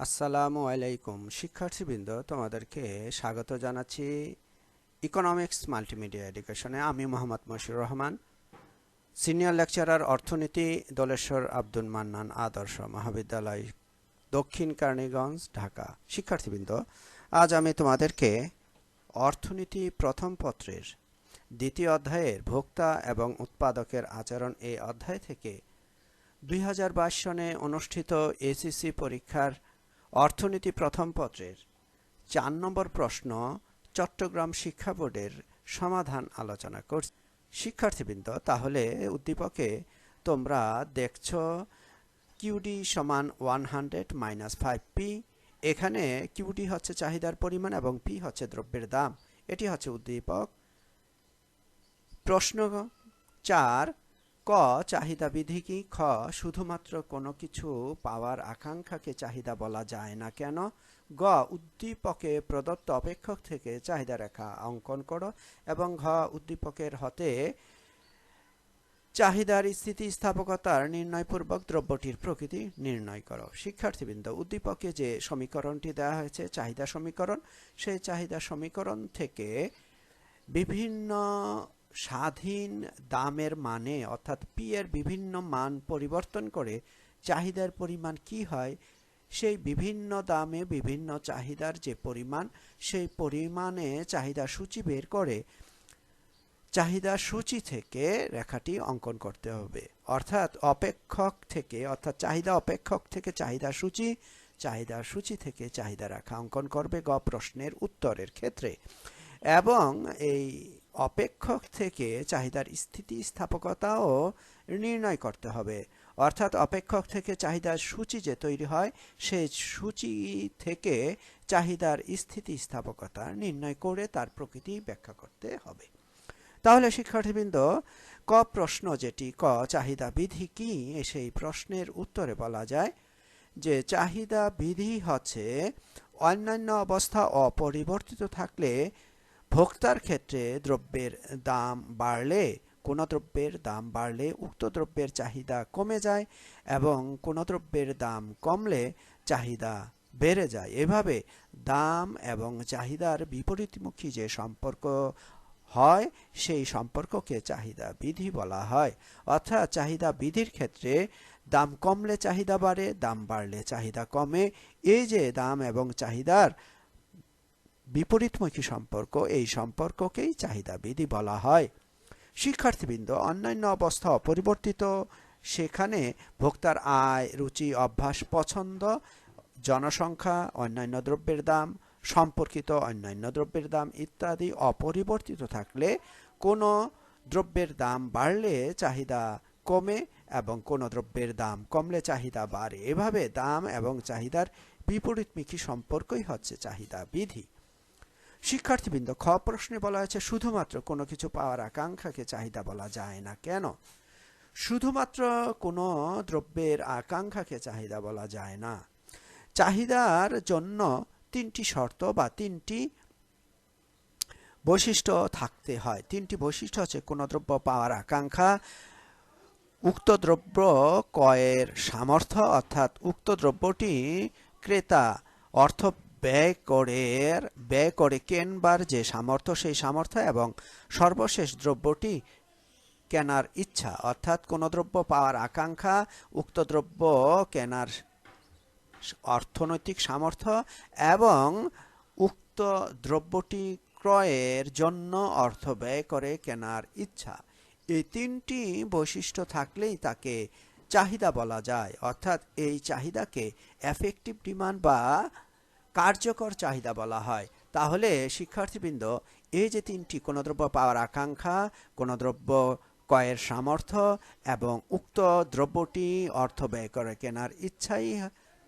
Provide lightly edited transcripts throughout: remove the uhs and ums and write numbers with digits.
আসসালামু আলাইকুম শিক্ষার্থীবৃন্দ, তোমাদেরকে স্বাগত জানাচ্ছি ইকোনমিক্স মাল্টিমিডিয়া এডুকেশনে। আমি মোহাম্মদ মশিউর রহমান, সিনিয়র লেকচারার অর্থনীতি, দোলেশ্বর আব্দুল মান্নান আদর্শ মহাবিদ্যালয়, দক্ষিণ কার্নিগঞ্জ, ঢাকা। শিক্ষার্থীবৃন্দ, আজ আমি তোমাদেরকে অর্থনীতি প্রথম পত্রের দ্বিতীয় অধ্যায়ের ভোক্তা এবং উৎপাদকের আচরণ এই অধ্যায় থেকে 2022 সনে অনুষ্ঠিত এসএসসি পরীক্ষার অর্থনীতি প্রথম পত্রের 4 নম্বর প্রশ্ন চট্টগ্রাম শিক্ষা বোর্ডের সমাধান আলোচনা করছি। শিক্ষার্থীবৃন্দ, তাহলে উদ্দীপকে তোমরা দেখছো কিউডি সমান 100 - 5p। এখানে কিউডি হচ্ছে চাহিদার পরিমাণ এবং পি হচ্ছে দ্রব্যের দাম। এটি হচ্ছে উদ্দীপক। প্রশ্ন 4, ক চাহিদা বিধি কি? খ শুধুমাত্র কোনো কিছু পাওয়ার আকাঙ্ক্ষাকে চাহিদা বলা যায় না কেন? গ উদ্দীপকে প্রদত্ত অপেক্ষক থেকে চাহিদা রেখা অঙ্কন করো এবং ঘ উদ্দীপকের হতে চাহিদার স্থিতিস্থাপকতার নির্ণয়পূর্বক দ্রব্যটির প্রকৃতি নির্ণয় করো। শিক্ষার্থীবৃন্দ, উদ্দীপকে যে সমীকরণটি দেওয়া হয়েছে চাহিদা সমীকরণ, সেই চাহিদা সমীকরণ থেকে বিভিন্ন স্বাধীন দামের মানে অর্থাৎ পি এর বিভিন্ন মান পরিবর্তন করে চাহিদার পরিমাণ কি হয়, সেই বিভিন্ন দামে বিভিন্ন চাহিদার যে পরিমাণ, সেই পরিমাণে চাহিদা সূচি বের করে চাহিদা সূচি থেকে রেখাটি অঙ্কন করতে হবে। অর্থাৎ অপেক্ষক থেকে অর্থাৎ চাহিদা অপেক্ষক থেকে চাহিদা সূচি, চাহিদা সূচি থেকে চাহিদা রেখা অঙ্কন করবে গ প্রশ্নের উত্তরের ক্ষেত্রে। এবং এই অপেক্ষক থেকে চাহিদার স্থিতিস্থাপকতাও নির্ণয় করতে হবে। অর্থাৎ অপেক্ষক থেকে চাহিদার সূচি যে তৈরি হয়, সেই সূচি থেকে চাহিদার স্থিতিস্থাপকতা নির্ণয় করে তার প্রকৃতি ব্যাখ্যা করতে হবে। তাহলে শিক্ষার্থীবৃন্দ, ক প্রশ্ন যেটি ক চাহিদা বিধি কি, সেই প্রশ্নের উত্তরে বলা যায় যে চাহিদা বিধি হচ্ছে অন্যান্য অবস্থা অপরিবর্তিত থাকলে ভোক্তার ক্ষেত্রে দ্রব্যের দাম বাড়লে কোন দ্রব্যের দাম বাড়লে উক্ত দ্রব্যের চাহিদা কমে যায় এবং কোন দ্রব্যের দাম কমলে চাহিদা বেড়ে যায়। এভাবে দাম এবং চাহিদার বিপরীতমুখী যে সম্পর্ক হয়, সেই সম্পর্ককে চাহিদা বিধি বলা হয়। অর্থাৎ চাহিদা বিধির ক্ষেত্রে দাম কমলে চাহিদা বাড়ে, দাম বাড়লে চাহিদা কমে। এই যে দাম এবং চাহিদার বিপরীতমুখী সম্পর্ক, এই সম্পর্ককেই চাহিদা বিধি বলা হয়। শিক্ষার্থীবৃন্দ, অন্যান্য অবস্থা অপরিবর্তিত, সেখানে ভোক্তার আয়, রুচি, অভ্যাস, পছন্দ, জনসংখ্যা, অন্যান্য দ্রব্যের দাম, সম্পর্কিত অন্যান্য দ্রব্যের দাম ইত্যাদি অপরিবর্তিত থাকলে কোনো দ্রব্যের দাম বাড়লে চাহিদা কমে এবং কোনো দ্রব্যের দাম কমলে চাহিদা বাড়ে। এভাবে দাম এবং চাহিদার বিপরীতমুখী সম্পর্কই হচ্ছে চাহিদা বিধি। শিক্ষার্থীবৃন্দ, খ প্রশ্নে বলা হয়েছে শুধুমাত্র কোনো কিছু পাওয়ার আকাঙ্ক্ষাকে চাহিদা বলা যায় না কেন? শুধুমাত্র কোনো দ্রব্যের আকাঙ্ক্ষাকে চাহিদা বলা যায় না। চাহিদার জন্য তিনটি শর্ত বা তিনটি বৈশিষ্ট্য থাকতে হয়। তিনটি বৈশিষ্ট্য হচ্ছে কোনো দ্রব্য পাওয়ার আকাঙ্ক্ষা, উক্ত দ্রব্য ক্রয়ের সামর্থ্য অর্থাৎ উক্ত দ্রব্যটি ক্রেতা অর্থ ব্যয় করে কেনবার যে সামর্থ্য, সেই সামর্থ্য, এবং সর্বশেষ দ্রব্যটি কেনার ইচ্ছা। অর্থাৎ কোনো দ্রব্য পাওয়ার আকাঙ্ক্ষা, উক্ত দ্রব্য কেনার অর্থনৈতিক সামর্থ্য এবং উক্ত দ্রব্যটি ক্রয়ের জন্য অর্থ ব্যয় করে কেনার ইচ্ছা। এই তিনটি বৈশিষ্ট্য থাকলেই তাকে চাহিদা বলা যায়। অর্থাৎ এই চাহিদাকে এফেক্টিভ ডিমান্ড বা কার্যকর চাহিদা বলা হয়। তাহলে শিক্ষার্থীবৃন্দ, এই যে তিনটি, কোনো দ্রব্য পাওয়ার আকাঙ্ক্ষা, কোনো দ্রব্য ক্রয়ের সামর্থ্য এবং উক্ত দ্রব্যটি অর্থ ব্যয় করে কেনার ইচ্ছাই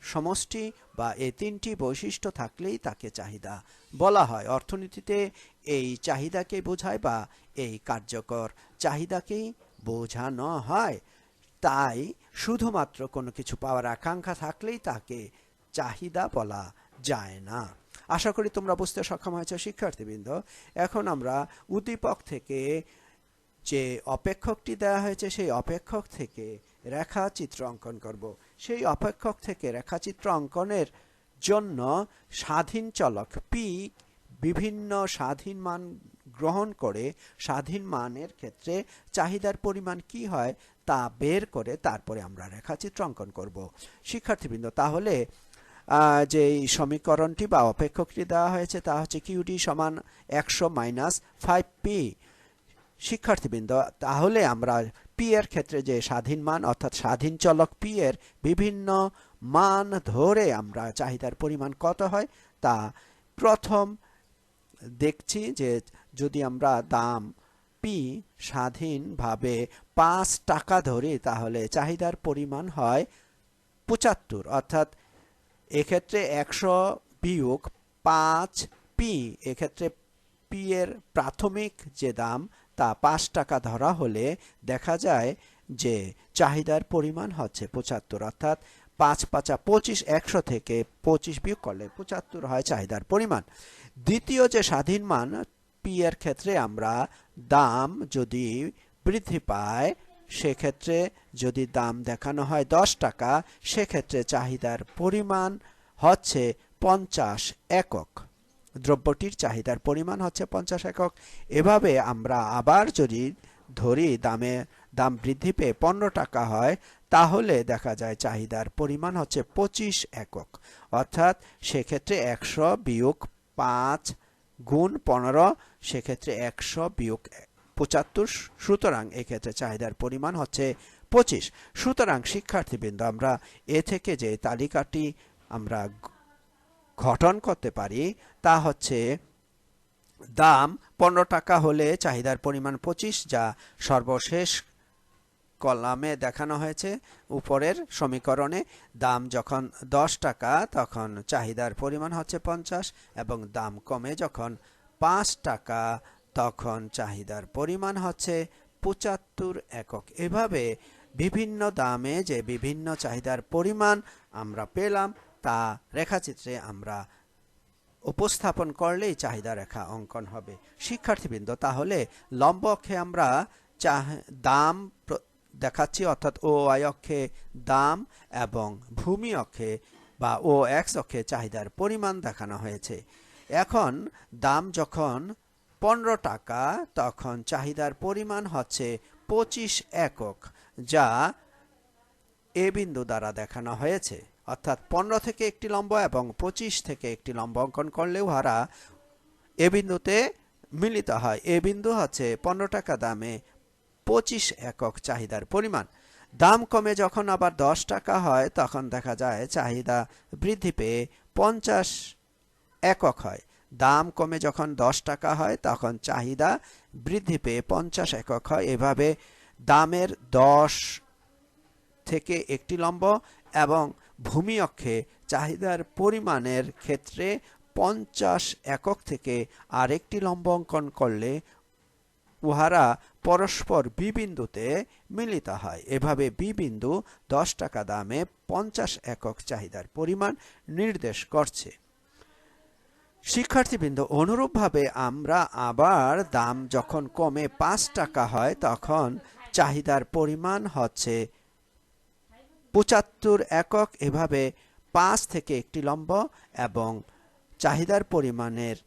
সমষ্টি বা এই তিনটি বৈশিষ্ট্য থাকলেই তাকে চাহিদা বলা হয়। অর্থনীতিতে এই চাহিদাকে বোঝায় বা এই কার্যকর চাহিদাকেই বোঝানো হয়। তাই শুধুমাত্র কোনো কিছু পাওয়ার আকাঙ্ক্ষা থাকলেই তাকে চাহিদা বলা যায় না। আশা করি তোমরা বুঝতে সক্ষম হয়েছে শিক্ষার্থীবৃন্দ। এখন আমরা উদ্দীপক থেকে যে অপেক্ষকটি দেওয়া হয়েছে, সেই অপেক্ষক থেকে রেখাচিত্র অঙ্কন করব। সেই অপেক্ষক থেকে রেখাচিত্র অঙ্কনের জন্য স্বাধীন চলক পি বিভিন্ন স্বাধীন মান গ্রহণ করে স্বাধীন মানের ক্ষেত্রে চাহিদার পরিমাণ কি হয় তা বের করে তারপরে আমরা রেখাচিত্র অঙ্কন করব। শিক্ষার্থীবৃন্দ, তাহলে যে সমীকরণটি বা অপেক্ষকটি দেওয়া হয়েছে তা হচ্ছে কিউডি সমান 100 - 5p। শিক্ষার্থীবৃন্দ, তাহলে আমরা পি এর ক্ষেত্রে যে স্বাধীন মান অর্থাৎ স্বাধীন চলক পি এর বিভিন্ন মান ধরে আমরা চাহিদার পরিমাণ কত হয় তা প্রথম দেখছি যে যদি আমরা দাম পি স্বাধীনভাবে 5 টাকা ধরি তাহলে চাহিদার পরিমাণ হয় 75, অর্থাৎ এক্ষেত্রে 100 বিয়োগ 5p, এক্ষেত্রে পি এর প্রাথমিক যে দাম তা 5 টাকা ধরা হলে দেখা যায় যে চাহিদার পরিমাণ হচ্ছে 75, অর্থাৎ 5 × 5 = 25, 100 থেকে 25 বিয়োগ করলে 75 হয় চাহিদার পরিমাণ। দ্বিতীয় যে স্বাধীন মান পি এর ক্ষেত্রে আমরা দাম যদি বৃদ্ধি পায় সেক্ষেত্রে যদি দাম দেখানো হয় 10 টাকা সেক্ষেত্রে চাহিদার পরিমাণ হচ্ছে 50 একক। দ্রব্যটির চাহিদার পরিমাণ হচ্ছে 50 একক। এভাবে আমরা আবার যদি ধরি দাম বৃদ্ধি পেয়ে 15 টাকা হয় তাহলে দেখা যায় চাহিদার পরিমাণ হচ্ছে 25 একক, অর্থাৎ সেক্ষেত্রে 100 বিয়োগ 5 গুণ 15, সেক্ষেত্রে 100 বিয়োগ 75, সুতরাং এক্ষেত্রে চাহিদার পরিমাণ হচ্ছে 25। সুতরাং শিক্ষার্থীবৃন্দ, আমরা এ থেকে যে তালিকাটি আমরা গঠন করতে পারি তা হচ্ছে দাম 15 টাকা হলে চাহিদার পরিমাণ 25, যা সর্বশেষ কলামে দেখানো হয়েছে উপরের সমীকরণে। দাম যখন 10 টাকা তখন চাহিদার পরিমাণ হচ্ছে 50 এবং দাম কমে যখন 5 টাকা তখন চাহিদার পরিমাণ হচ্ছে 75 একক। এভাবে বিভিন্ন দামে যে বিভিন্ন চাহিদার পরিমাণ আমরা পেলাম তা রেখাচিত্রে আমরা উপস্থাপন করলেই চাহিদা রেখা অঙ্কন হবে। শিক্ষার্থীবৃন্দ, তাহলে লম্ব অক্ষে আমরা দাম দেখাচ্ছি, অর্থাৎ ও ওয়াই অক্ষে দাম এবং ভূমি অক্ষে বা ও এক্স অক্ষে চাহিদার পরিমাণ দেখানো হয়েছে। এখন দাম যখন 15 টাকা তখন চাহিদার পরিমাণ হচ্ছে 25 একক, যা এ বিন্দু দ্বারা দেখানো হয়েছে, অর্থাৎ 15 থেকে একটি লম্ব এবং 25 থেকে একটি লম্ব অঙ্কন করলে উহারা এ বিন্দুতে মিলিত হয়। এ বিন্দু হচ্ছে 15 টাকা দামে 25 একক চাহিদার পরিমাণ। দাম কমে যখন আবার 10 টাকা হয় তখন দেখা যায় চাহিদা বৃদ্ধি পেয়ে 50 একক হয়। দাম কমে যখন 10 টাকা হয় তখন চাহিদা বৃদ্ধি পেয়ে 50 একক হয়। এভাবে দামের 10 থেকে একটি লম্ব এবং ভূমি অক্ষে চাহিদার পরিমাণের ক্ষেত্রে 50 একক থেকে আরেকটি লম্ব অঙ্কন করলে উহারা পরস্পর বি বিন্দুতে মিলিত হয়। এভাবে বি বিন্দু 10 টাকা দামে 50 একক চাহিদার পরিমাণ নির্দেশ করছে। শিক্ষার্থীবৃন্দ, অনুরূপভাবে আমরা আবার দাম যখন কমে 5 টাকা হয় তখন চাহিদার পরিমাণ হচ্ছে 75 একক। এভাবে 5 থেকে একটি লম্ব এবং চাহিদার পরিমাণের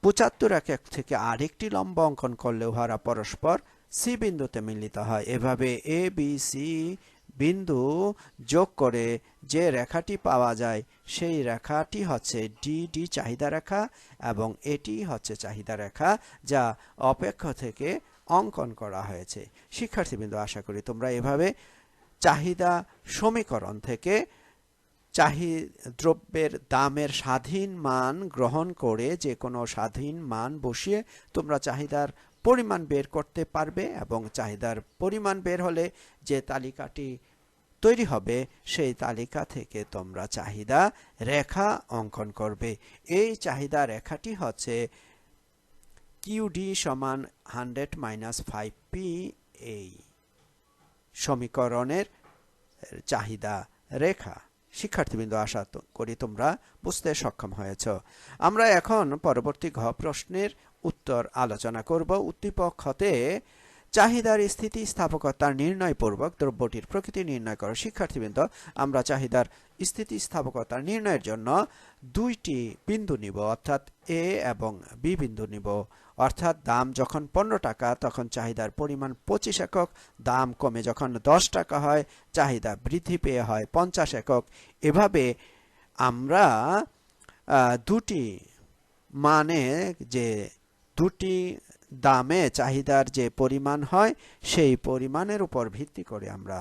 75 একক থেকে আরেকটি লম্ব অঙ্কন করলে উহারা পরস্পর সি বিন্দুতে মিলিত হয়। এভাবে এ বি সি বিন্দু যোগ করে যে রেখাটি পাওয়া যায় সেই রেখাটি হচ্ছে ডি চাহিদা রেখা এবং এটি হচ্ছে চাহিদা রেখা, যা অপেক্ষ থেকে অঙ্কন করা হয়েছে। শিক্ষার্থীবৃন্দ, আশা করি তোমরা এভাবে চাহিদা সমীকরণ থেকে দ্রব্যের দামের স্বাধীন মান গ্রহণ করে যে কোনো স্বাধীন মান বসিয়ে তোমরা চাহিদার পরিমাণ বের করতে পারবে এবং চাহিদার পরিমাণ বের হলে যে তালিকাটি তৈরি হবে সেই তালিকা থেকে তোমরা চাহিদা রেখা অঙ্কন করবে। এই চাহিদা রেখাটি হচ্ছে কিউডি সমান 100 - 5p এই সমীকরণের চাহিদা রেখা। শিক্ষার্থীবৃন্দ, আশা করি তোমরা বুঝতে সক্ষম হয়েছ। আমরা এখন পরবর্তী ঘ প্রশ্নের উত্তর আলোচনা করব। উদ্দীপক হতে চাহিদার স্থিতিস্থাপকতা নির্ণয়পূর্বক দ্রব্যটির প্রকৃতি নির্ণয় করো। শিক্ষার্থীবৃন্দ, আমরা চাহিদার স্থিতিস্থাপকতা নির্ণয়ের জন্য দুইটি বিন্দু নিব, অর্থাৎ এ এবং বি বিন্দু নিব। অর্থাৎ দাম যখন 15 টাকা তখন চাহিদার পরিমাণ 25 একক, দাম কমে যখন 10 টাকা হয় চাহিদা বৃদ্ধি পেয়ে হয় 50 একক। এভাবে আমরা দুটি মানে যে দুটি দামে চাহিদার যে পরিমাণ হয় সেই পরিমাণের উপর ভিত্তি করে আমরা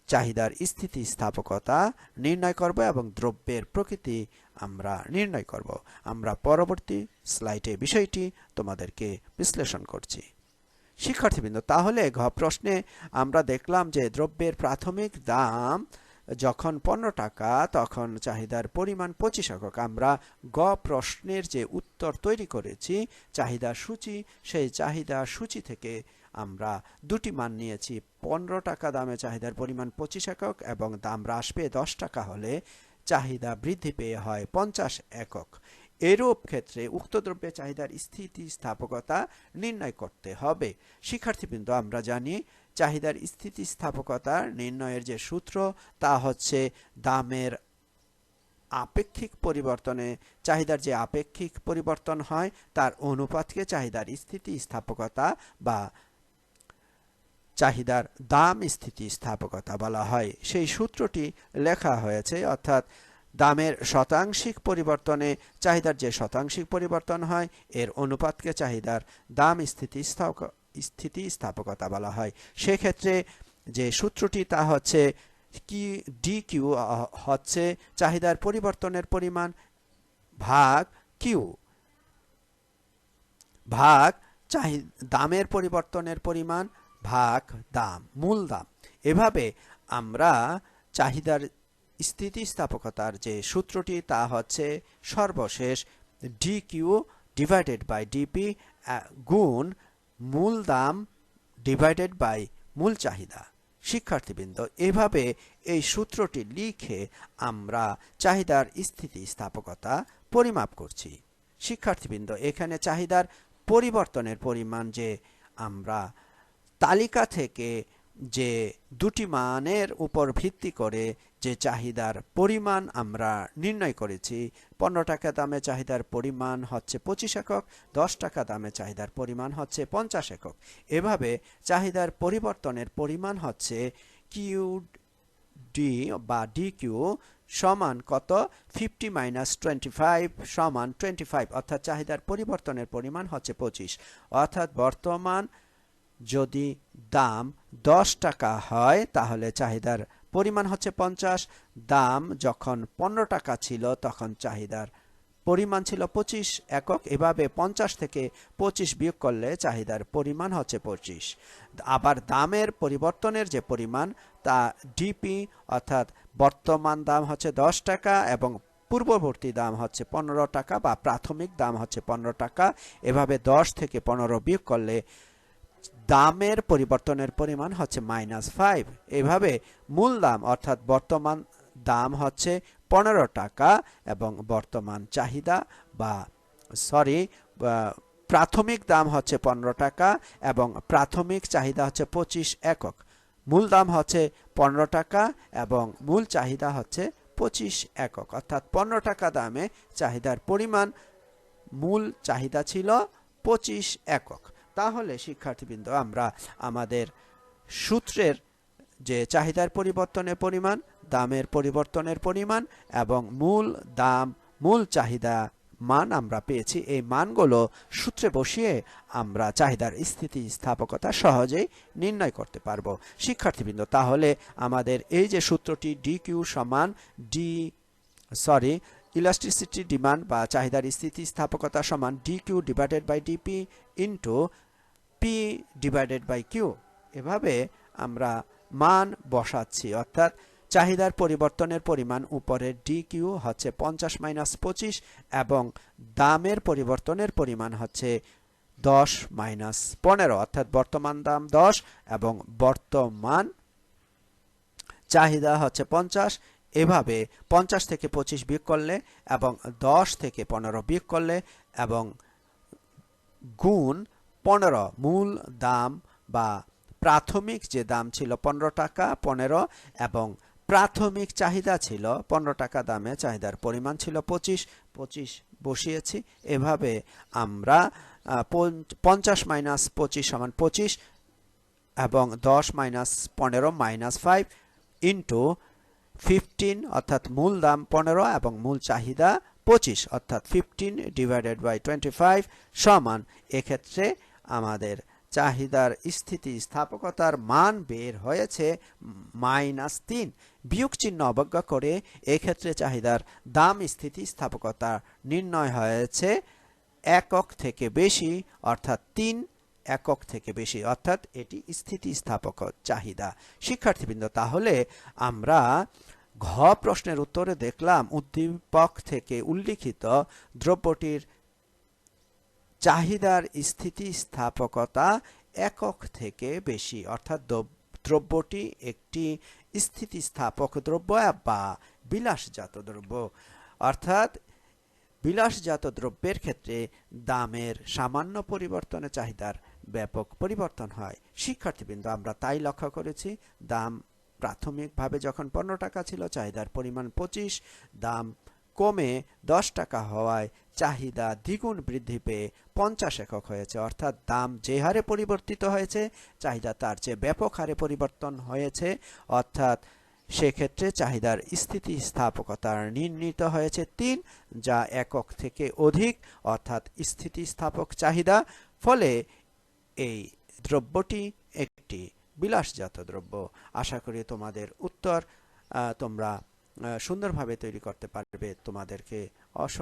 চাহিদার স্থিতিস্থাপকতা নির্ণয় করব এবং দ্রব্যের প্রকৃতি আমরা নির্ণয় করব। আমরা পরবর্তী স্লাইডে বিষয়টি তোমাদেরকে বিশ্লেষণ করছি। শিক্ষার্থীবৃন্দ, তাহলে ঘ প্রশ্নে আমরা দেখলাম যে দ্রব্যের প্রাথমিক দাম যখন 15 টাকা তখন চাহিদার পরিমাণ 25 একক। আমরা গ প্রশ্নের যে উত্তর তৈরি করেছি চাহিদা সূচি, সেই চাহিদা সূচি থেকে আমরা দুটি মান নিয়েছি। 15 টাকা দামে চাহিদার পরিমাণ 25 একক এবং দাম হ্রাস পেয়ে 10 টাকা হলে চাহিদা বৃদ্ধি পেয়ে হয় 50 একক। এরূপ ক্ষেত্রে উক্ত দ্রব্যের চাহিদার স্থিতিস্থাপকতা নির্ণয় করতে হবে। শিক্ষার্থীবৃন্দ, আমরা জানি চাহিদার স্থিতিস্থাপকতা নির্ণয়ের যে সূত্র তা হচ্ছে দামের আপেক্ষিক পরিবর্তনে চাহিদার যে আপেক্ষিক পরিবর্তন হয় তার অনুপাতকে চাহিদার স্থিতিস্থাপকতা বা চাহিদার দাম স্থিতিস্থাপকতা বলা হয়। সেই সূত্রটি লেখা হয়েছে, অর্থাৎ দামের শতাংশিক পরিবর্তনে চাহিদার যে শতাংশিক পরিবর্তন হয় এর অনুপাতকে চাহিদার দাম স্থিতিস্থাপকতা বলা হয়। সেক্ষেত্রে যে সূত্রটি তা হচ্ছে কি DQ হচ্ছে চাহিদার পরিবর্তনের পরিমাণ ভাগ কিউ ভাগ দামের পরিবর্তনের পরিমাণ ভাগ দাম, মূল দাম। এভাবে আমরা চাহিদার স্থিতিস্থাপকতার যে সূত্রটি তা হচ্ছে সর্বশেষ DQ ডিভাইডেড বাই DP গুণ মূল দাম ডিভাইডেড বাই মূল চাহিদা। শিক্ষার্থীবৃন্দ, এভাবে এই সূত্রটি লিখে আমরা চাহিদার স্থিতিস্থাপকতা পরিমাপ করছি। শিক্ষার্থীবৃন্দ, এখানে চাহিদার পরিবর্তনের পরিমাণ যে আমরা তালিকা থেকে যে দুটি মানের উপর ভিত্তি করে যে চাহিদার পরিমাণ আমরা নির্ণয় করেছি, 15 টাকা দামে চাহিদার পরিমাণ হচ্ছে 25 একক, 10 টাকা দামে চাহিদার পরিমাণ হচ্ছে 50 একক। এভাবে চাহিদার পরিবর্তনের পরিমাণ হচ্ছে QD বা DQ সমান কত, 50 - 25 সমান 25, অর্থাৎ চাহিদার পরিবর্তনের পরিমাণ হচ্ছে 25। অর্থাৎ বর্তমান যদি দাম 10 টাকা হয় তাহলে চাহিদার পরিমাণ হচ্ছে 50, দাম যখন 15 টাকা ছিল তখন চাহিদার পরিমাণ ছিল 25 একক। এভাবে 50 থেকে 25 বিয়োগ করলে চাহিদার পরিমাণ হচ্ছে 25। আবার দামের পরিবর্তনের যে পরিমাণ তা DP, অর্থাৎ বর্তমান দাম হচ্ছে 10 টাকা এবং পূর্ববর্তী দাম হচ্ছে 15 টাকা বা প্রাথমিক দাম হচ্ছে 15 টাকা। এভাবে 10 থেকে 15 বিয়োগ করলে দামের পরিবর্তনের পরিমাণ হচ্ছে -5। এভাবে মূল দাম অর্থাৎ বর্তমান দাম হচ্ছে 15 টাকা এবং বর্তমান চাহিদা বা প্রাথমিক দাম হচ্ছে 15 টাকা এবং প্রাথমিক চাহিদা হচ্ছে 25 একক। মূল দাম হচ্ছে 15 টাকা এবং মূল চাহিদা হচ্ছে 25 একক, অর্থাৎ 15 টাকা দামে চাহিদার পরিমাণ মূল চাহিদা ছিল 25 একক। তাহলে শিক্ষার্থীবৃন্দ, আমরা আমাদের সূত্রের যে চাহিদার পরিবর্তনের পরিমাণ, দামের পরিবর্তনের পরিমাণ এবং মূল দাম মূল চাহিদা মান আমরা পেয়েছি। এই মানগুলো সূত্রে বসিয়ে আমরা চাহিদার স্থিতিস্থাপকতা সহজেই নির্ণয় করতে পারবো। শিক্ষার্থীবৃন্দ, তাহলে আমাদের এই যে সূত্রটি DQ সমান ইলাস্টিসিটি ডিমান্ড বা চাহিদার স্থিতিস্থাপকতা সমান DQ divided by DP into P divided by Q। এভাবে আমরা মান বসাচ্ছি, অর্থাৎ চাহিদার পরিবর্তনের পরিমাণ উপরে DQ হচ্ছে 50 - 25 এবং দামের পরিবর্তনের পরিমাণ হচ্ছে 10 - 15, অর্থাৎ বর্তমান দাম 10 এবং বর্তমান চাহিদা হচ্ছে 50। এভাবে 50 থেকে 25 বিয়োগ করলে এবং 10 থেকে 15 বিয়োগ করলে এবং গুণ 15 মূল দাম বা প্রাথমিক যে দাম ছিল 15 টাকা 15 এবং প্রাথমিক চাহিদা ছিল 15 টাকা দামে, চাহিদার পরিমাণ ছিল 25 বসিয়েছি। এভাবে আমরা 50 মাইনাস 25 সমান 25 এবং 10 মাইনাস 15 মাইনাস 5 ইন্টু 15 অর্থাৎ মূল দাম 15 এবং মূল চাহিদা 25 অর্থাৎ 15 ডিভাইডেড বাই 25 সমান এক্ষেত্রে আমাদের চাহিদার স্থিতিস্থাপকতার মান বের হয়েছে -3। বিয়োগ চিহ্ন অবজ্ঞা করে এক্ষেত্রে চাহিদার দাম স্থিতিস্থাপকতা নির্ণয় হয়েছে একক থেকে বেশি অর্থাৎ 3 একক থেকে বেশি, অর্থাৎ এটি স্থিতিস্থাপক চাহিদা। শিক্ষার্থীবৃন্দ, তাহলে আমরা ঘ প্রশ্নের উত্তরে দেখলাম উদ্দীপক থেকে উল্লিখিত দ্রব্যটির চাহিদার স্থিতিস্থাপকতা একক থেকে বেশি, অর্থাৎ দ্রব্যটি একটি স্থিতিস্থাপক দ্রব্য বা বিলাসজাত দ্রব্য। অর্থাৎ বিলাসজাত দ্রব্যের ক্ষেত্রে দামের সামান্য পরিবর্তনে চাহিদার ব্যাপক পরিবর্তন হয়। শিক্ষার্থীবৃন্দ, আমরা তাই লক্ষ্য করেছি। দাম প্রাথমিকভাবে যখন 15 টাকা ছিল, চাহিদার পরিমাণ 25, দাম কমে 10 টাকা হওয়ায় চাহিদা দ্বিগুণ বৃদ্ধি পেয়ে 50 একক হয়েছে। অর্থাৎ দাম যে হারে পরিবর্তিত হয়েছে, চাহিদা তার চেয়ে ব্যাপক হারে পরিবর্তন হয়েছে। অর্থাৎ সেক্ষেত্রে চাহিদার স্থিতিস্থাপকতা নির্ণীত হয়েছে 3, যা একক থেকে অধিক অর্থাৎ স্থিতিস্থাপক চাহিদা। ফলে এই দ্রব্যটি একটি বিলাসজাত দ্রব্য। আশা করি তোমাদের উত্তর তোমরা সুন্দরভাবে তৈরি করতে পারবে। তোমাদেরকে অসংখ্য